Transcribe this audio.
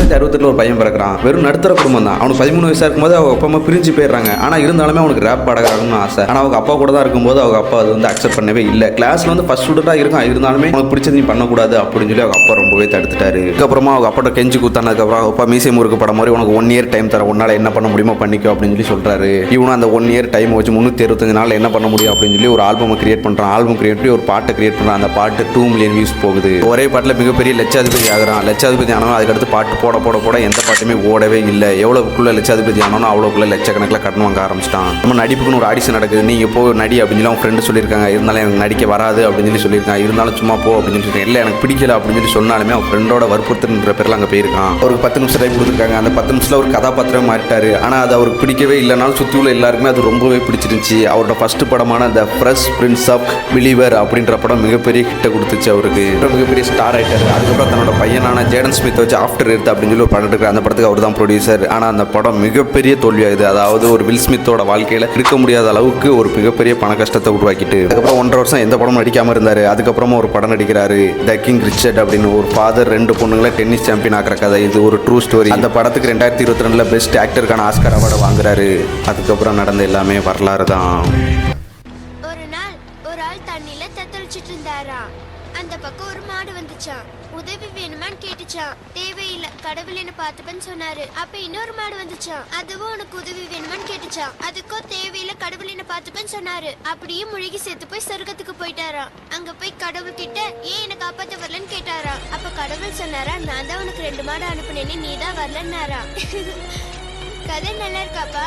1968 ஒரு பையன் பிறக்கிறான். வெறும் நடுத்தர குடும்பம் தான். அவனுக்கு 13 வயசா இருக்கும்போது அவங்க அப்பா அம்மா பிரிஞ்சு போயிடுறாங்க. ஆனா இருந்தாலுமே அவனுக்கு ரேப் பாடகராகணும்னு ஆசை. ஆனா அவங்க அப்பா கூட தான் இருக்கும்போது அவங்க அப்பா அது வந்து அக்செப்ட் பண்ணவே இல்லை. கிளாஸ்ல வந்து ஃபர்ஸ்ட் ஸ்டூடெண்டா இருக்கான், இருந்தாலுமே அவனுக்கு பிடிச்சது நீ பண்ணக்கூடாது அப்படின்னு சொல்லி அவங்க அப்பா ரொம்பவே தடுத்துட்டாரு. அதுக்கப்புறமா அவங்க அப்பாட்ட கெஞ்சி கூத்தானதுக்கப்புறம் அவங்க அப்பா மீசை முறுக்கு படம் மாதிரி உனக்கு 1 இயர் டைம் தர, உன்னால என்ன பண்ண முடியுமோ பண்ணிக்கோ அப்படின்னு சொல்லி சொல்றாரு. இவனும் அந்த 1 இயர் டைம் வச்சு 365 நாள் என்ன பண்ண முடியும் அப்படின்னு சொல்லி ஒரு ஆல்பம் கிரியேட் பண்றான். ஆல்பம் கிரியேட் பண்ணி ஒரு பாட்டை கிரியேட் பண்றான். அந்த பாட்டு 2 மில்லியன் வியூஸ் போகுது. ஒரே பாட்டில் மிகப்பெரிய லட்சாதிபதி ஆகிறான். லட்சாதிபதி ஆனவன் அதுக்கடுத்து பாட்டு போட போட போட எந்த பாட்டுமே ஓடவே இல்லை. எவ்வளவுக்குள்ள லட்சாதிபதி ஆனவனோ அவ்வளோக்குள்ள லட்சக்கணக்கில் கடன் வாங்க ஆரம்பிச்சிட்டான். நம்ம நடிப்புக்குன்னு ஒரு ஆடிஷன் நடக்குது, நீங்க போ நடி அப்படின்னு சொல்லி அவன் ஃப்ரெண்டு சொல்லியிருக்காங்க. இருந்தாலும் எனக்கு நடிக்க வராது அப்படின்னு சொல்லி சொல்லியிருக்கான். இருந்தாலும் சும்மா போ அப்படின்னு சொல்லி இல்லை எனக்கு பிடிக்கல அப்படின்னு சொல்லி சொன்னாலுமே அவன் ஃப்ரெண்டோட வற்புறுத்துன்ற பேரில் அங்கே போயிருக்கான். அவருக்கு 10 நிமிஷம் டைம் கொடுத்துருக்காங்க. அந்த 10 நிமிஷத்தில் ஒரு கதாபாத்திரம் மாறிட்டாரு. ஆனால் அது அவருக்கு பிடிக்கவே இல்லைனாலும் சுற்றி உள்ள எல்லாருக்குமே அது ரொம்பவே பிடிச்சிருந்துச்சு. அவரோட ஃபர்ஸ்ட் படமான the fresh prince of Bel-Air அப்படின்ற படம் மிகப்பெரிய ஹிட்டை கொடுத்துச்சு. அவருக்கு மிகப்பெரிய ஸ்டார் ஆயிட்டாரு. அதுக்கப்புறம் தன்னோட பையனான ஜேடன் ஸ்மித் வச்சு ஆஃப்டர் எர்த் அப்படின்னு சொல்லி ஒரு படம் எடுக்கிறார். அந்த படத்துக்கு அவர் தான் ப்ரொடியூசர். ஆனால் அந்த படம் மிகப்பெரிய தோல்வியாகுது. அதாவது ஒரு வில் ஸ்மித்தோட வாழ்க்கையில் இருக்க முடியாத அளவுக்கு ஒரு மிகப்பெரிய பண கஷ்டத்தை உருவாக்கிட்டு அதுக்கப்புறம் 1.5 வருஷம் எந்த படமும் நடிக்காமல் இருந்தார். அதுக்கப்புறமா ஒரு படம் நடிக்கிறாரு, த கிங் ரிச்சர்ட் அப்படின்னு. ஒரு ஃபாதர் 2 பொண்ணுங்களை டென்னிஸ் சாம்பியன் ஆக்கிற கதை. இது ஒரு ட்ரூ ஸ்டோரி. அந்த படத்துக்கு 2022 பெஸ்ட் ஆக்டருக்கான ஆஸ்கர் அவார்டை வாங்குறாரு. அதுக்கப்புறம் நடந்த எல்லாமே வரலாறு தான். ஒரு நாள் ஒரு ஆள் தண்ணியில தத்தளிச்சிட்டு இருந்தாரா. அந்த பக்கம் ஒரு மாடு வந்துச்சான். உதவி வேணுமான்னு கேட்டுச்சான். தேவையில்லை, கடவுள் என்ன பார்த்துப்பேன்னு சொன்னாரு. அப்ப இன்னொரு மாடு வந்துச்சான். அதுவும் உனக்கு உதவி வேணுமான்னு கேட்டுச்சான். அதுக்கும் தேவையில்லை, கடவுள் என்ன பார்த்துப்பேன்னு சொன்னாரு. அப்படியே முழுகி செத்து போய் சொர்க்கத்துக்கு போயிட்டாரா. அங்க போய் கடவுள் கிட்ட ஏன் என்ன காப்பாத்த வரலன்னு கேட்டாரா. அப்ப கடவுள் சொன்னாரா, நான் தான் உனக்கு 2 மாடு அனுப்புனேன்னு நீ தான் வரலன்னாரா. கதை நல்லா இருக்காப்பா?